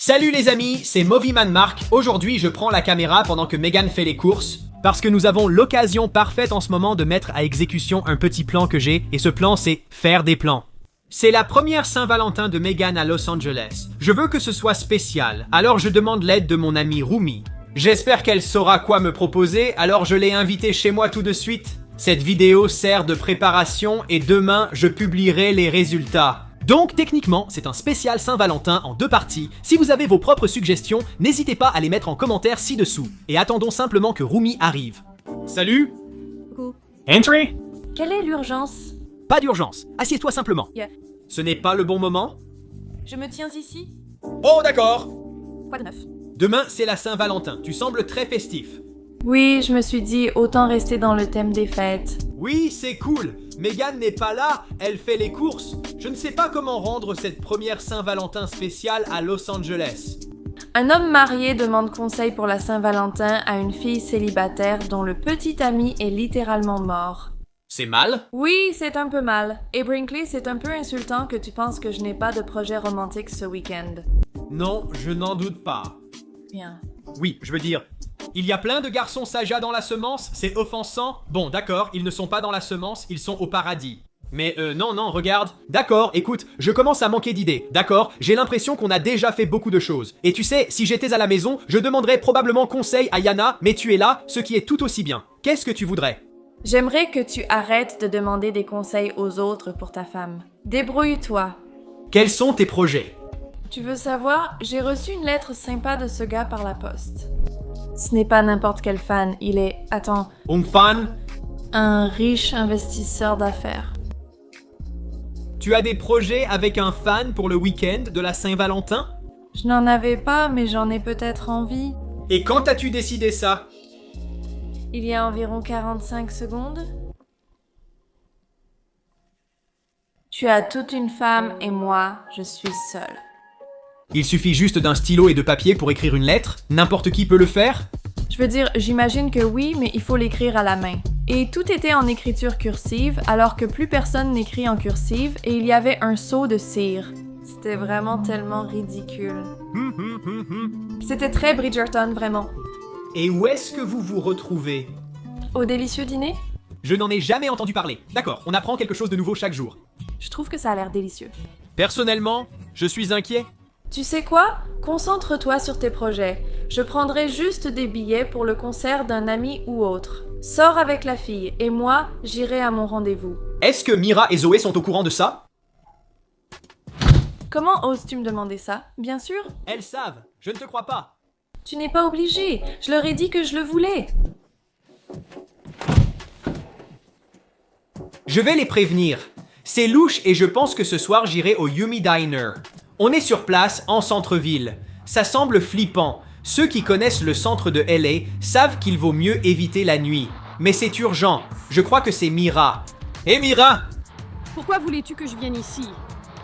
Salut les amis, c'est Movieman Mark. Aujourd'hui, je prends la caméra pendant que Megan fait les courses, parce que nous avons l'occasion parfaite en ce moment de mettre à exécution un petit plan que j'ai, et ce plan c'est faire des plans. C'est la première Saint-Valentin de Megan à Los Angeles. Je veux que ce soit spécial, alors je demande l'aide de mon amie Rumi. J'espère qu'elle saura quoi me proposer, alors je l'ai invitée chez moi tout de suite. Cette vidéo sert de préparation et demain je publierai les résultats. Donc techniquement, c'est un spécial Saint-Valentin en 2 parties. Si vous avez vos propres suggestions, n'hésitez pas à les mettre en commentaire ci-dessous. Et attendons simplement que Rumi arrive. Salut. Coucou. Entry. Quelle est l'urgence? Pas d'urgence, assieds-toi simplement. Yeah. Ce n'est pas le bon moment? Je me tiens ici? Oh d'accord. Quoi de neuf? Demain, c'est la Saint-Valentin. Tu sembles très festif. Oui, je me suis dit autant rester dans le thème des fêtes. Oui, c'est cool. Megan n'est pas là, elle fait les courses. Je ne sais pas comment rendre cette première Saint-Valentin spéciale à Los Angeles. Un homme marié demande conseil pour la Saint-Valentin à une fille célibataire dont le petit ami est littéralement mort. C'est mal? Oui, c'est un peu mal. Et Brinkley, c'est un peu insultant que tu penses que je n'ai pas de projet romantique ce week-end. Non, je n'en doute pas. Bien. Oui, je veux dire, il y a plein de garçons Saja dans la semence, c'est offensant. Bon, d'accord, ils ne sont pas dans la semence, ils sont au paradis. Mais non, regarde. D'accord, écoute, je commence à manquer d'idées. D'accord, j'ai l'impression qu'on a déjà fait beaucoup de choses. Et tu sais, si j'étais à la maison, je demanderais probablement conseil à Yana, mais tu es là, ce qui est tout aussi bien. Qu'est-ce que tu voudrais? J'aimerais que tu arrêtes de demander des conseils aux autres pour ta femme. Débrouille-toi. Quels sont tes projets? Tu veux savoir, j'ai reçu une lettre sympa de ce gars par la poste. Ce n'est pas n'importe quel fan, il est, attends, Fan? un riche investisseur d'affaires. Tu as des projets avec un fan pour le week-end de la Saint-Valentin? Je n'en avais pas, mais j'en ai peut-être envie. Et quand as-tu décidé ça? Il y a environ 45 secondes. Tu as toute une femme et moi, je suis seule. Il suffit juste d'un stylo et de papier pour écrire une lettre? N'importe qui peut le faire? Je veux dire, j'imagine que oui, mais il faut l'écrire à la main. Et tout était en écriture cursive, alors que plus personne n'écrit en cursive, et il y avait un seau de cire. C'était vraiment tellement ridicule. C'était très Bridgerton, vraiment. Et où est-ce que vous vous retrouvez? Au délicieux dîner? Je n'en ai jamais entendu parler. D'accord, on apprend quelque chose de nouveau chaque jour. Je trouve que ça a l'air délicieux. Personnellement, je suis inquiet. Tu sais quoi? Concentre-toi sur tes projets. Je prendrai juste des billets pour le concert d'un ami ou autre. Sors avec la fille, et moi, j'irai à mon rendez-vous. Est-ce que Mira et Zoé sont au courant de ça? Comment oses-tu me demander ça? Bien sûr. Elles savent, je ne te crois pas. Tu n'es pas obligé. Je leur ai dit que je le voulais. Je vais les prévenir. C'est louche et je pense que ce soir j'irai au Yumi Diner. On est sur place, en centre-ville. Ça semble flippant. Ceux qui connaissent le centre de LA savent qu'il vaut mieux éviter la nuit. Mais c'est urgent. Je crois que c'est Mira. Hé Mira! Pourquoi voulais-tu que je vienne ici?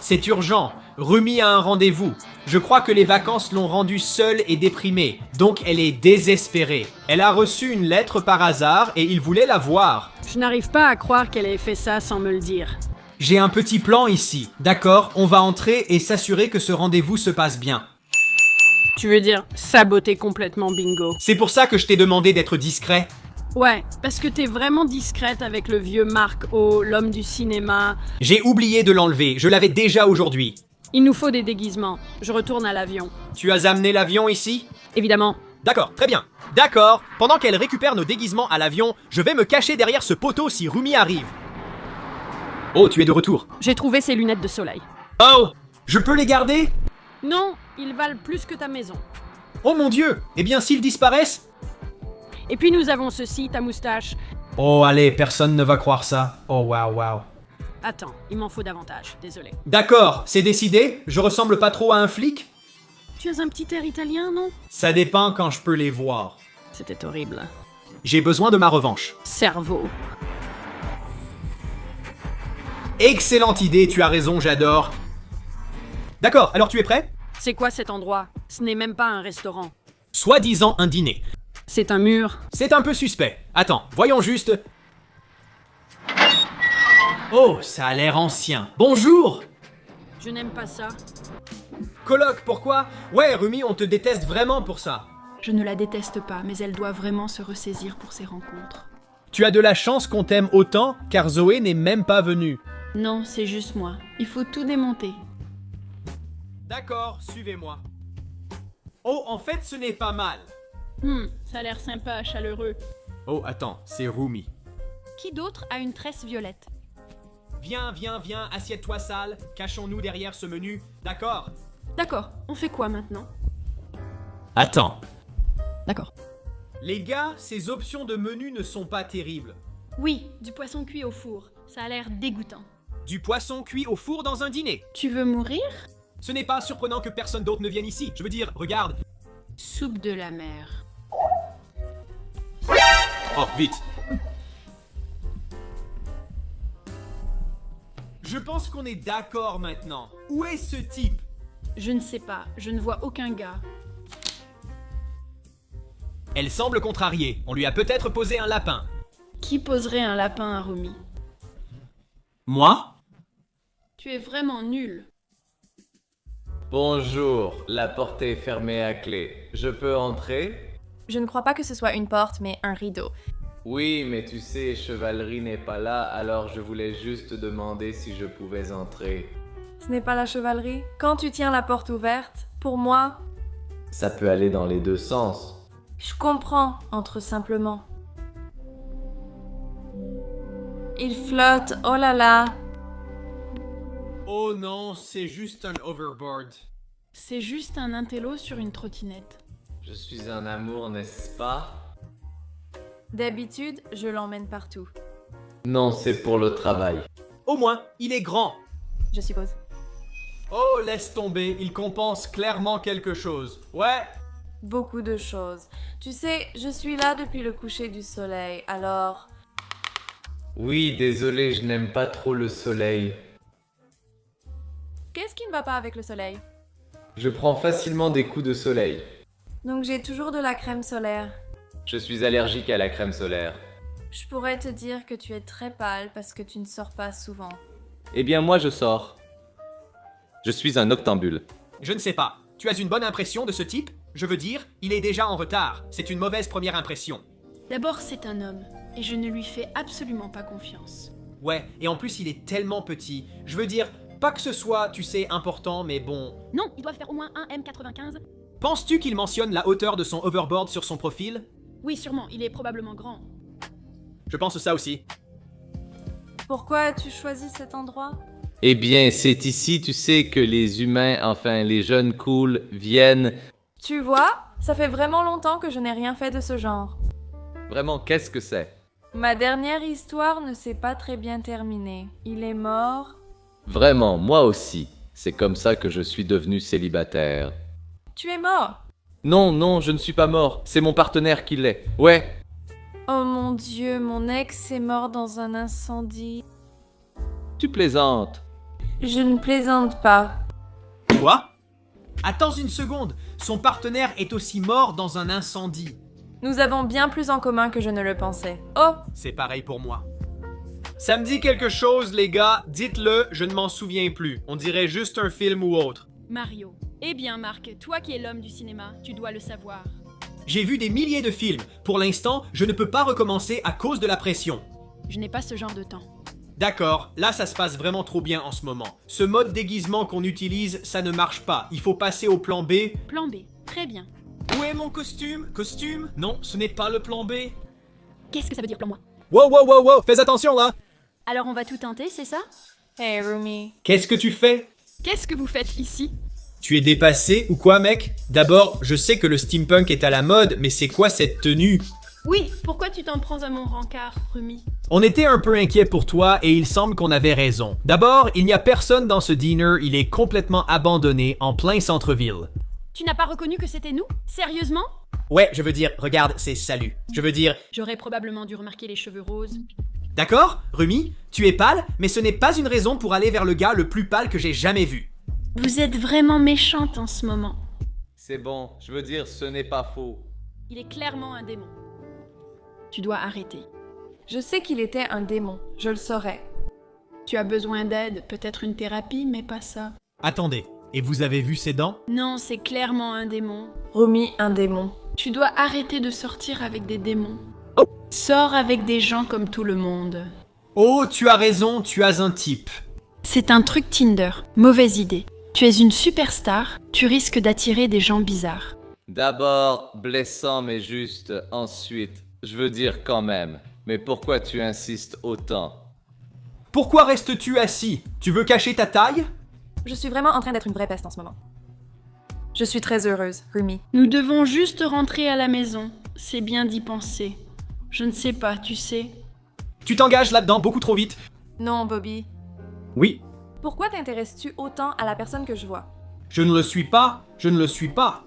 C'est urgent. Rumi a un rendez-vous. Je crois que les vacances l'ont rendue seule et déprimée. Donc elle est désespérée. Elle a reçu une lettre par hasard et il voulait la voir. Je n'arrive pas à croire qu'elle ait fait ça sans me le dire. J'ai un petit plan ici. D'accord, on va entrer et s'assurer que ce rendez-vous se passe bien. Tu veux dire saboter complètement bingo? C'est pour ça que je t'ai demandé d'être discret. Ouais, parce que t'es vraiment discrète avec le vieux Mark O, l'homme du cinéma. J'ai oublié de l'enlever, je l'avais déjà aujourd'hui. Il nous faut des déguisements. Je retourne à l'avion. Tu as amené l'avion ici? Évidemment. D'accord, très bien. D'accord, pendant qu'elle récupère nos déguisements à l'avion, je vais me cacher derrière ce poteau si Rumi arrive. Oh, tu es de retour. J'ai trouvé ces lunettes de soleil. Oh, je peux les garder? Non, ils valent plus que ta maison. Oh mon Dieu, eh bien s'ils disparaissent? Et puis nous avons ceci, ta moustache. Oh allez, personne ne va croire ça. Oh waouh. Attends, il m'en faut davantage, désolé. D'accord, c'est décidé? Je ressemble pas trop à un flic? Tu as un petit air italien, non? Ça dépend quand je peux les voir. C'était horrible. J'ai besoin de ma revanche. Cerveau. Excellente idée, tu as raison, j'adore. D'accord, alors tu es prêt? C'est quoi cet endroit? Ce n'est même pas un restaurant. Soi-disant un dîner. C'est un mur. C'est un peu suspect. Attends, voyons juste. Oh, ça a l'air ancien. Bonjour! Je n'aime pas ça. Coloc, pourquoi? Ouais, Rumi, on te déteste vraiment pour ça. Je ne la déteste pas, mais elle doit vraiment se ressaisir pour ces rencontres. Tu as de la chance qu'on t'aime autant, car Zoé n'est même pas venue. Non, c'est juste moi. Il faut tout démonter. D'accord, suivez-moi. Oh, en fait, ce n'est pas mal. Ça a l'air sympa, chaleureux. Oh, attends, c'est Rumi. Qui d'autre a une tresse violette? Viens, assieds-toi sale, cachons-nous derrière ce menu, d'accord? D'accord, on fait quoi maintenant? Attends. D'accord. Les gars, ces options de menu ne sont pas terribles. Oui, du poisson cuit au four. Ça a l'air dégoûtant. Du poisson cuit au four dans un dîner. Tu veux mourir? Ce n'est pas surprenant que personne d'autre ne vienne ici. Je veux dire, regarde. Soupe de la mer. Oh, vite. Je pense qu'on est d'accord maintenant. Où est ce type? Je ne sais pas, je ne vois aucun gars. Elle semble contrariée. On lui a peut-être posé un lapin. Qui poserait un lapin à Rumi? Moi? Tu es vraiment nul. Bonjour, la porte est fermée à clé. Je peux entrer? Je ne crois pas que ce soit une porte, mais un rideau. Oui, mais tu sais, Chevalerie n'est pas là, alors je voulais juste demander si je pouvais entrer. Ce n'est pas la chevalerie. Quand tu tiens la porte ouverte, pour moi, Ça peut aller dans les deux sens. je comprends, entre simplement. Il flotte, oh là là. Oh non, c'est juste un overboard. C'est juste un intello sur une trottinette. Je suis un amour, n'est-ce pas? D'habitude, je l'emmène partout, Non, c'est pour le travail. Au moins, il est grand. je suppose. Oh, laisse tomber, il compense clairement quelque chose. Ouais. Beaucoup de choses. Tu sais, je suis là depuis le coucher du soleil, alors... Oui, désolé, je n'aime pas trop le soleil. Qu'est-ce qui ne va pas avec le soleil? Je prends facilement des coups de soleil. Donc j'ai toujours de la crème solaire. Je suis allergique à la crème solaire. Je pourrais te dire que tu es très pâle parce que tu ne sors pas souvent. Eh bien, moi, je sors. Je suis un octambule. Je ne sais pas. Tu as une bonne impression de ce type? Je veux dire, il est déjà en retard. C'est une mauvaise première impression. D'abord, c'est un homme, et je ne lui fais absolument pas confiance. Ouais, et en plus il est tellement petit. Je veux dire, pas que ce soit, tu sais, important, mais bon... Non, ils doivent faire au moins un M95. Penses-tu qu'il mentionne la hauteur de son overboard sur son profil? Oui, sûrement, il est probablement grand. Je pense ça aussi. Pourquoi as-tu choisi cet endroit? Eh bien, c'est ici, tu sais, que les humains, enfin les jeunes cool, viennent... Tu vois, ça fait vraiment longtemps que je n'ai rien fait de ce genre. Vraiment, qu'est-ce que c'est? Ma dernière histoire ne s'est pas très bien terminée. Il est mort. Vraiment, moi aussi. C'est comme ça que je suis devenu célibataire. Tu es mort. Non, non, je ne suis pas mort. C'est mon partenaire qui l'est. Ouais. Oh mon Dieu, mon ex est mort dans un incendie. Tu plaisantes. Je ne plaisante pas. Quoi? Attends une seconde. Son partenaire est aussi mort dans un incendie. Nous avons bien plus en commun que je ne le pensais. Oh, C'est pareil pour moi. Ça me dit quelque chose, les gars. Dites-le, je ne m'en souviens plus. On dirait juste un film ou autre. Mario. Eh bien, Marc, toi qui es l'homme du cinéma, tu dois le savoir. J'ai vu des milliers de films. Pour l'instant, je ne peux pas recommencer à cause de la pression. Je n'ai pas ce genre de temps. D'accord, là ça se passe vraiment trop bien en ce moment. Ce mode déguisement qu'on utilise, ça ne marche pas. Il faut passer au plan B. Plan B. Très bien. Où est mon costume? Costume? Non, ce n'est pas le plan B. Qu'est-ce que ça veut dire plan moi? Wow, fais attention là! Alors on va tout tenter, c'est ça? hey Rumi. Qu'est-ce que tu fais? Qu'est-ce que vous faites ici? Tu es dépassé ou quoi, mec? D'abord, je sais que le steampunk est à la mode, mais c'est quoi cette tenue? Oui, pourquoi tu t'en prends à mon rencard, Rumi? On était un peu inquiet pour toi et il semble qu'on avait raison. D'abord, il n'y a personne dans ce dîner, il est complètement abandonné en plein centre-ville. Tu n'as pas reconnu que c'était nous? Sérieusement? Ouais, je veux dire, regarde, c'est salut. Je veux dire, J'aurais probablement dû remarquer les cheveux roses. d'accord, Rumi, tu es pâle, mais ce n'est pas une raison pour aller vers le gars le plus pâle que j'ai jamais vu. Vous êtes vraiment méchante en ce moment. C'est bon, je veux dire, ce n'est pas faux. Il est clairement un démon. Tu dois arrêter. Je sais qu'il était un démon, je le saurais. Tu as besoin d'aide, peut-être une thérapie, mais pas ça. Attendez, et vous avez vu ses dents? Non, c'est clairement un démon. Rumi, un démon. Tu dois arrêter de sortir avec des démons. Sors avec des gens comme tout le monde. Oh, tu as raison, tu as un type. C'est un truc Tinder. Mauvaise idée. Tu es une superstar, tu risques d'attirer des gens bizarres. D'abord, blessant mais juste. Ensuite, je veux dire quand même. Mais pourquoi tu insistes autant? Pourquoi restes-tu assis? Tu veux cacher ta taille? Je suis vraiment en train d'être une vraie peste en ce moment. Je suis très heureuse, Rumi. Nous devons juste rentrer à la maison. C'est bien d'y penser. Je ne sais pas, tu sais. Tu t'engages là-dedans beaucoup trop vite. Non, Bobby. Oui, Pourquoi t'intéresses-tu autant à la personne que je vois? je ne le suis pas, je ne le suis pas.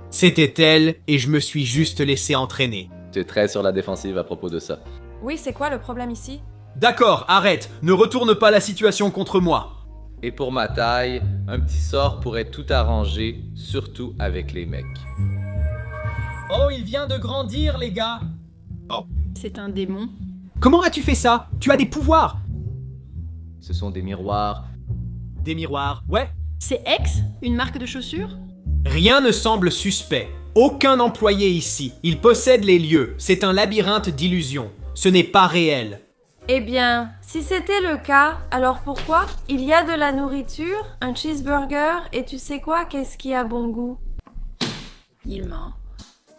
C'était elle et je me suis juste laissé entraîner. Tu es très sur la défensive à propos de ça. Oui, c'est quoi le problème ici? D'accord, arrête, ne retourne pas la situation contre moi. Et pour ma taille, un petit sort pourrait tout arranger, surtout avec les mecs. Oh, il vient de grandir, les gars. C'est un démon. Comment as-tu fait ça? Tu as des pouvoirs. Ce sont des miroirs. Des miroirs, ouais. C'est X? Une marque de chaussures? Rien ne semble suspect. Aucun employé ici. Il possède les lieux. C'est un labyrinthe d'illusions. Ce n'est pas réel. Eh bien, si c'était le cas, alors pourquoi? Il y a de la nourriture, un cheeseburger, et tu sais quoi, qu'est-ce qui a bon goût? Il ment.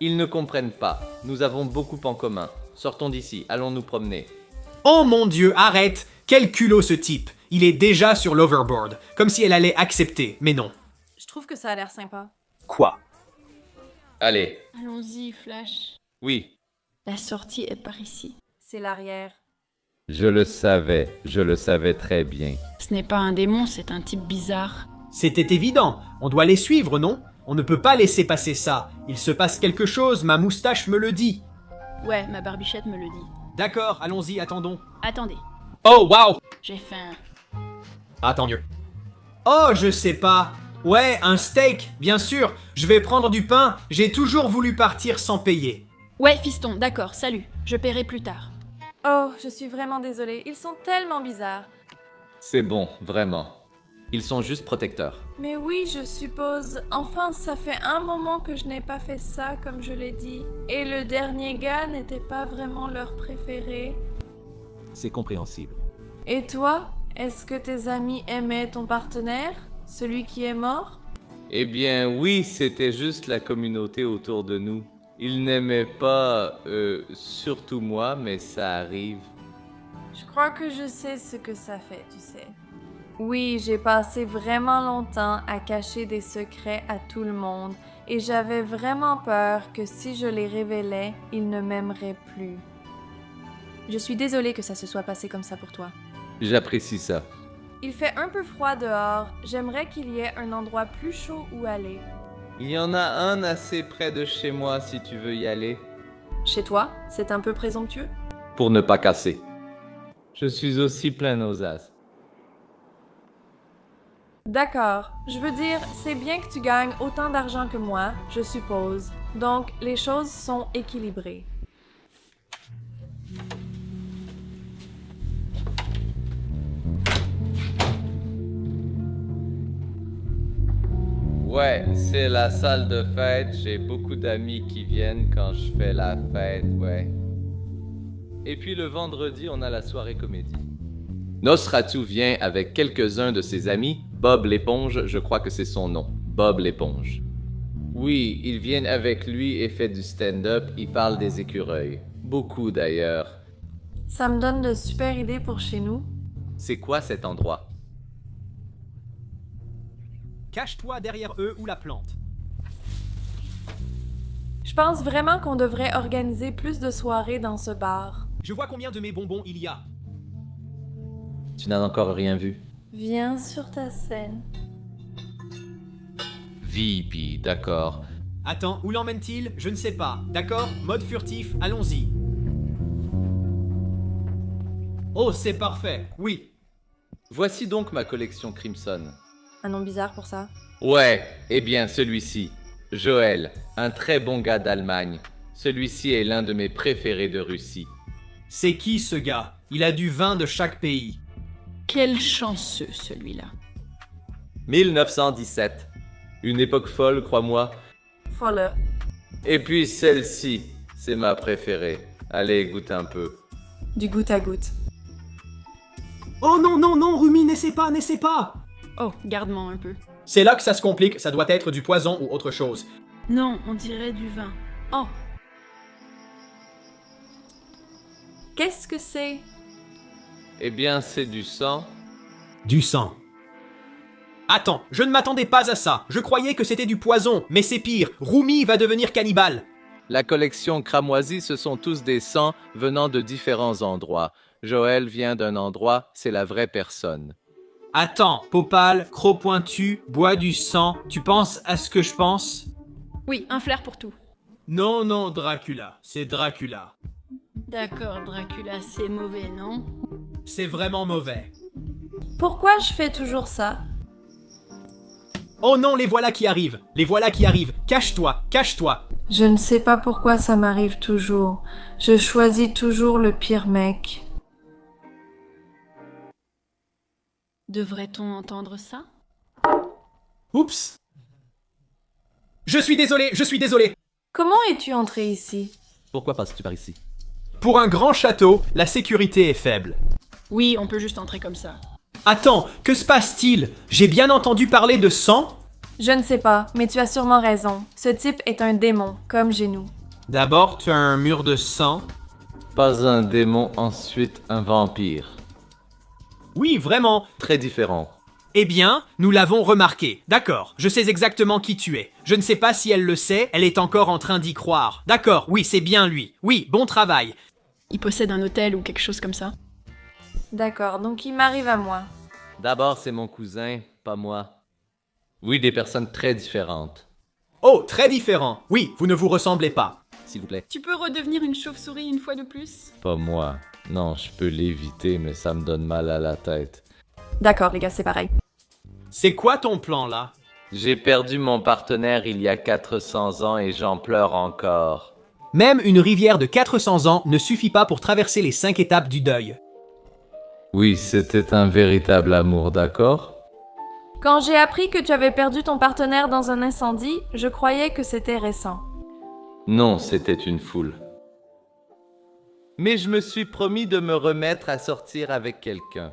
Ils ne comprennent pas. Nous avons beaucoup en commun. Sortons d'ici, allons nous promener. Oh mon Dieu, arrête. Quel culot ce type. Il est déjà sur l'overboard. Comme si elle allait accepter, mais non. Je trouve que ça a l'air sympa. Quoi? Allez, Allons-y, Flash. oui. La sortie est par ici. C'est l'arrière. Je le savais très bien. Ce n'est pas un démon, c'est un type bizarre. C'était évident. On doit les suivre, non? On ne peut pas laisser passer ça. Il se passe quelque chose, ma moustache me le dit. Ouais, ma barbichette me le dit. D'accord, allons-y, attendons. Attendez, Oh, wow! j'ai faim. Ah, tant mieux. Oh, je sais pas. Ouais, un steak, bien sûr. Je vais prendre du pain. J'ai toujours voulu partir sans payer. Ouais, fiston, d'accord, salut. Je paierai plus tard. Oh, je suis vraiment désolée, ils sont tellement bizarres. C'est bon, vraiment. Ils sont juste protecteurs. Mais oui, je suppose. Enfin, ça fait un moment que je n'ai pas fait ça, comme je l'ai dit. Et le dernier gars n'était pas vraiment leur préféré. C'est compréhensible. Et toi, est-ce que tes amis aimaient ton partenaire? Celui qui est mort? Eh bien, oui, c'était juste la communauté autour de nous. Ils n'aimaient pas, surtout moi, mais ça arrive. Je crois que je sais ce que ça fait, tu sais. Oui, j'ai passé vraiment longtemps à cacher des secrets à tout le monde et j'avais vraiment peur que si je les révélais, ils ne m'aimeraient plus. Je suis désolée que ça se soit passé comme ça pour toi. J'apprécie ça. Il fait un peu froid dehors, j'aimerais qu'il y ait un endroit plus chaud où aller. Il y en a un assez près de chez moi si tu veux y aller. Chez toi, c'est un peu présomptueux? Pour ne pas casser. Je suis aussi plein aux as. D'accord, je veux dire, c'est bien que tu gagnes autant d'argent que moi, je suppose. Donc, les choses sont équilibrées. Ouais, c'est la salle de fête. J'ai beaucoup d'amis qui viennent quand je fais la fête, ouais. Et puis le vendredi, on a la soirée comédie. Nosferatu vient avec quelques-uns de ses amis. Bob l'éponge, je crois que c'est son nom. Bob l'éponge. Oui, ils viennent avec lui et fait du stand-up. Ils parlent des écureuils. Beaucoup d'ailleurs. Ça me donne de super idées pour chez nous. C'est quoi cet endroit? Cache-toi derrière eux ou la plante. Je pense vraiment qu'on devrait organiser plus de soirées dans ce bar. Je vois combien de mes bonbons il y a. Tu n'as encore rien vu? Viens sur ta scène. VP, d'accord. Attends, où l'emmène-t-il? Je ne sais pas. D'accord, mode furtif, allons-y. Oh, c'est parfait, oui. Voici donc ma collection Crimson. Un nom bizarre pour ça. Ouais, eh bien celui-ci. Joël, un très bon gars d'Allemagne. Celui-ci est l'un de mes préférés de Russie. C'est qui ce gars? Il a du vin de chaque pays. Quel chanceux celui-là. 1917. Une époque folle, crois-moi. Folle. Et puis celle-ci, c'est ma préférée. Allez, goûte un peu. Du goutte à goutte. Oh non, non, non, Rumi, n'essaie pas, n'essaie pas! Oh, garde-moi un peu. C'est là que ça se complique, ça doit être du poison ou autre chose. Non, on dirait du vin. Oh, Qu'est-ce que c'est? Eh bien, c'est du sang. Du sang. Attends, je ne m'attendais pas à ça. Je croyais que c'était du poison, mais c'est pire. Rumi va devenir cannibale. La collection cramoisie, ce sont tous des sangs venant de différents endroits. Joël vient d'un endroit, c'est la vraie personne. Attends, Popal, croc pointu, bois du sang, tu penses à ce que je pense? oui, un flair pour tout. Non, non, Dracula, c'est Dracula. D'accord, Dracula, c'est mauvais, non? C'est vraiment mauvais. Pourquoi je fais toujours ça? Oh non, les voilà qui arrivent, les voilà qui arrivent. Cache-toi, cache-toi. Je ne sais pas pourquoi ça m'arrive toujours. Je choisis toujours le pire mec. Devrait-on entendre ça? Oups. Je suis désolé, je suis désolé. Comment es-tu entré ici? Pourquoi passes-tu par ici? Pour un grand château, la sécurité est faible. Oui, on peut juste entrer comme ça. Attends, que se passe-t-il? J'ai bien entendu parler de sang? Je ne sais pas, mais tu as sûrement raison. Ce type est un démon, comme Genou. D'abord, tu as un mur de sang. Pas un démon, ensuite un vampire. Oui, vraiment. Très différent. Eh bien, nous l'avons remarqué. D'accord, je sais exactement qui tu es. Je ne sais pas si elle le sait, elle est encore en train d'y croire. D'accord, oui, c'est bien lui. Oui, bon travail. Il possède un hôtel ou quelque chose comme ça. D'accord, donc il m'arrive à moi. D'abord, c'est mon cousin, pas moi. Oui, des personnes très différentes. Oh, très différent. Oui, vous ne vous ressemblez pas. S'il vous plaît. Tu peux redevenir une chauve-souris une fois de plus? Pas moi. Non, je peux l'éviter, mais ça me donne mal à la tête. D'accord, les gars, c'est pareil. C'est quoi ton plan là? J'ai perdu mon partenaire il y a 400 ans et j'en pleure encore. Même une rivière de 400 ans ne suffit pas pour traverser les 5 étapes du deuil. Oui, c'était un véritable amour, d'accord? Quand j'ai appris que tu avais perdu ton partenaire dans un incendie, je croyais que c'était récent. Non, c'était une foule. Mais je me suis promis de me remettre à sortir avec quelqu'un.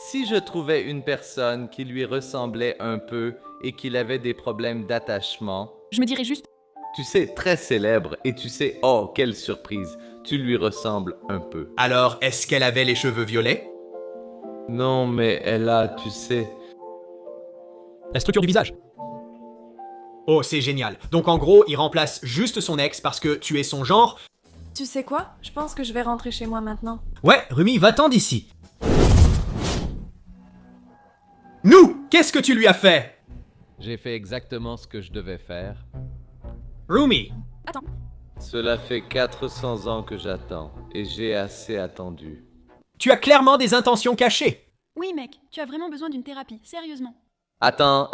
Si je trouvais une personne qui lui ressemblait un peu et qu'il avait des problèmes d'attachement, Je me dirais juste... tu sais, très célèbre, et tu sais, oh, quelle surprise, tu lui ressembles un peu. Alors, est-ce qu'elle avait les cheveux violets? Non, mais elle a, tu sais... La structure du visage. Oh, c'est génial. Donc en gros, il remplace juste son ex parce que tu es son genre. Tu sais quoi? Je pense que je vais rentrer chez moi maintenant. Ouais, Rumi, va-t'en d'ici. Nous, qu'est-ce que tu lui as fait? J'ai fait exactement ce que je devais faire. Rumi, Attends. Cela fait 400 ans que j'attends, et j'ai assez attendu. tu as clairement des intentions cachées. Oui, mec, tu as vraiment besoin d'une thérapie, sérieusement. Attends,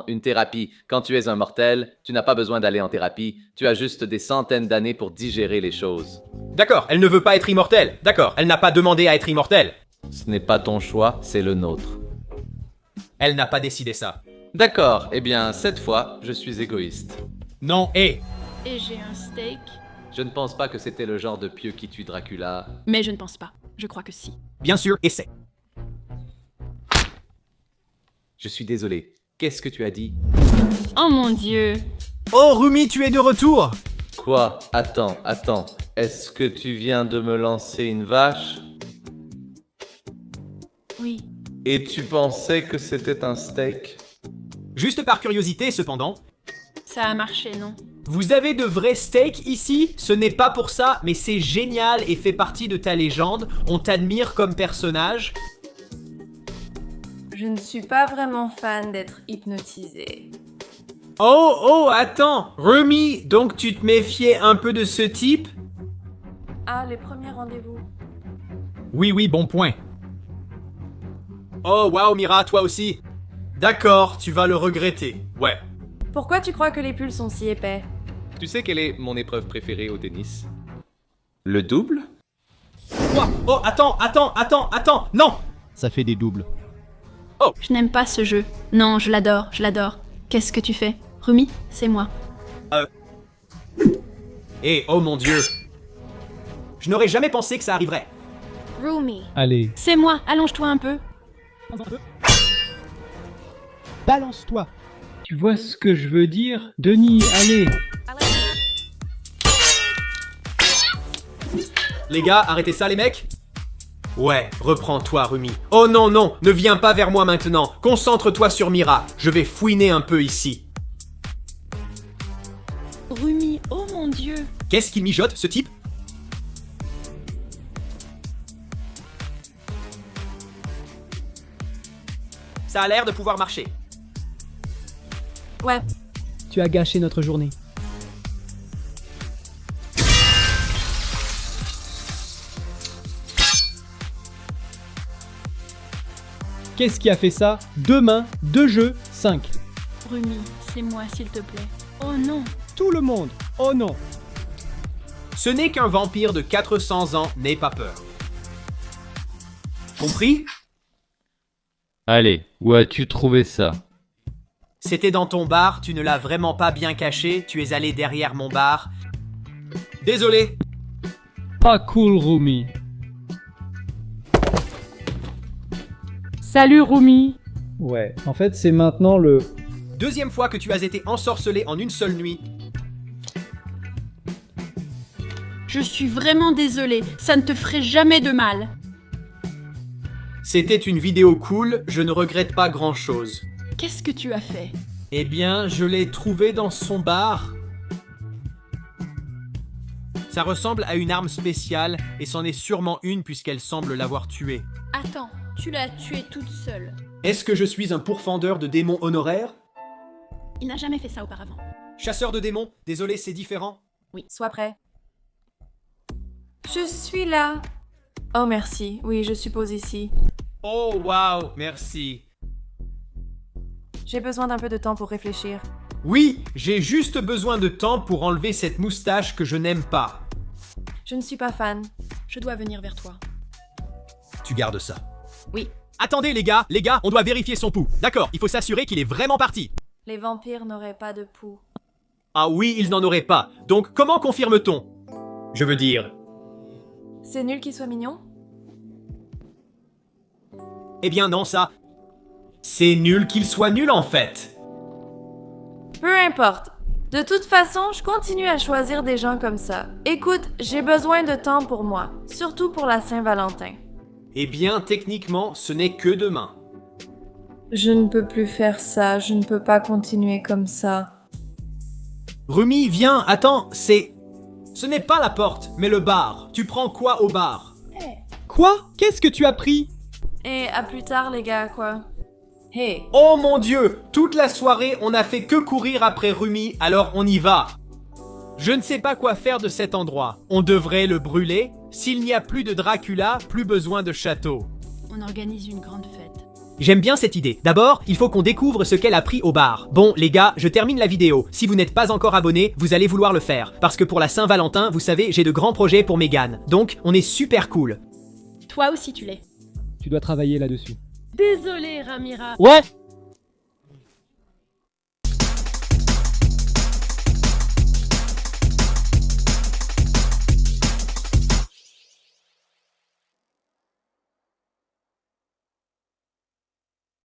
une thérapie. Quand tu es un mortel, tu n'as pas besoin d'aller en thérapie, tu as juste des centaines d'années pour digérer les choses. D'accord, elle ne veut pas être immortelle. D'accord, elle n'a pas demandé à être immortelle. Ce n'est pas ton choix, c'est le nôtre. Elle n'a pas décidé ça. D'accord, eh bien, cette fois, je suis égoïste. Non, hé. Et j'ai un steak. Je ne pense pas que c'était le genre de pieu qui tue Dracula. Mais je ne pense pas. Je crois que si. Bien sûr, essaie. Je suis désolé. Qu'est-ce que tu as dit? Oh mon dieu. Oh, Rumi, tu es de retour. Quoi? Attends. Est-ce que tu viens de me lancer une vache? Oui. Et tu pensais que c'était un steak? Juste par curiosité, cependant, Ça a marché, non? vous avez de vrais steaks ici? Ce n'est pas pour ça, mais c'est génial et fait partie de ta légende. On t'admire comme personnage. Je ne suis pas vraiment fan d'être hypnotisée. Oh, attends. Rumi, donc tu te méfiais un peu de ce type? Ah, les premiers rendez-vous. Oui, bon point. Oh, waouh, Mira, toi aussi. D'accord, tu vas le regretter. Ouais. Pourquoi tu crois que les pulls sont si épais? Tu sais quelle est mon épreuve préférée au tennis? Le double? Quoi? Oh, attends, non! Ça fait des doubles. Je n'aime pas ce jeu. Non, je l'adore, je l'adore. Qu'est-ce que tu fais? Rumi, c'est moi. Eh, oh mon Dieu. Je n'aurais jamais pensé que ça arriverait. Rumi. Allez, C'est moi, allonge-toi un peu. balance-toi. Tu vois ce que je veux dire? Denis, allez. Les gars, arrêtez ça les mecs. Ouais, reprends-toi Rumi. Oh non, non, ne viens pas vers moi maintenant. Concentre-toi sur Mira. Je vais fouiner un peu ici. Rumi, oh mon Dieu. Qu'est-ce qu'il mijote, ce type? Ça a l'air de pouvoir marcher. Ouais. Tu as gâché notre journée. Qu'est-ce qui a fait ça? 2 mains, 2 jeux, 5. Rumi, c'est moi, s'il te plaît. Oh non. Tout le monde. Oh non. Ce n'est qu'un vampire de 400 ans, n'aie pas peur. Compris? Allez, où as-tu trouvé ça? C'était dans ton bar, tu ne l'as vraiment pas bien caché, tu es allé derrière mon bar. Désolé. Pas cool, Rumi. Salut Rumi. Ouais, en fait, c'est maintenant le... Deuxième fois que tu as été ensorcelé en une seule nuit. Je suis vraiment désolée, ça ne te ferait jamais de mal. C'était une vidéo cool, je ne regrette pas grand-chose. Qu'est-ce que tu as fait? Eh bien, je l'ai trouvé dans son bar. Ça ressemble à une arme spéciale, et c'en est sûrement une puisqu'elle semble l'avoir tué. Attends, tu l'as tuée toute seule. Est-ce que je suis un pourfendeur de démons honoraires? Il n'a jamais fait ça auparavant. Chasseur de démons? Désolé, c'est différent. Sois prêt. Je suis là. Oh merci, oui, je suppose ici. Oh, wow, merci. J'ai besoin d'un peu de temps pour réfléchir. Oui, j'ai juste besoin de temps pour enlever cette moustache que je n'aime pas. Je ne suis pas fan. Je dois venir vers toi. Tu gardes ça. Oui. Attendez les gars, on doit vérifier son pouls. D'accord, il faut s'assurer qu'il est vraiment parti. Les vampires n'auraient pas de pouls. Ah oui, ils n'en auraient pas. Donc comment confirme-t-on? Je veux dire... C'est nul qu'il soit mignon? Eh bien non, ça... C'est nul qu'il soit nul en fait. Peu importe. De toute façon, je continue à choisir des gens comme ça. Écoute, j'ai besoin de temps pour moi, surtout pour la Saint-Valentin. Eh bien, techniquement, ce n'est que demain. Je ne peux plus faire ça, je ne peux pas continuer comme ça. Rumi, viens, attends, c'est... Ce n'est pas la porte, mais le bar. Tu prends quoi au bar? Quoi? Qu'est-ce que tu as pris? Et à plus tard les gars, quoi. Hey, Oh mon Dieu! Toute la soirée, on n'a fait que courir après Rumi, alors on y va. Je ne sais pas quoi faire de cet endroit. On devrait le brûler? S'il n'y a plus de Dracula, plus besoin de château. On organise une grande fête. J'aime bien cette idée. D'abord, il faut qu'on découvre ce qu'elle a pris au bar. Bon, les gars, je termine la vidéo. Si vous n'êtes pas encore abonné, vous allez vouloir le faire. Parce que pour la Saint-Valentin, vous savez, j'ai de grands projets pour Megan. Donc, on est super cool. Toi aussi tu l'es. Tu dois travailler là-dessus. Désolé Ramira. Ouais,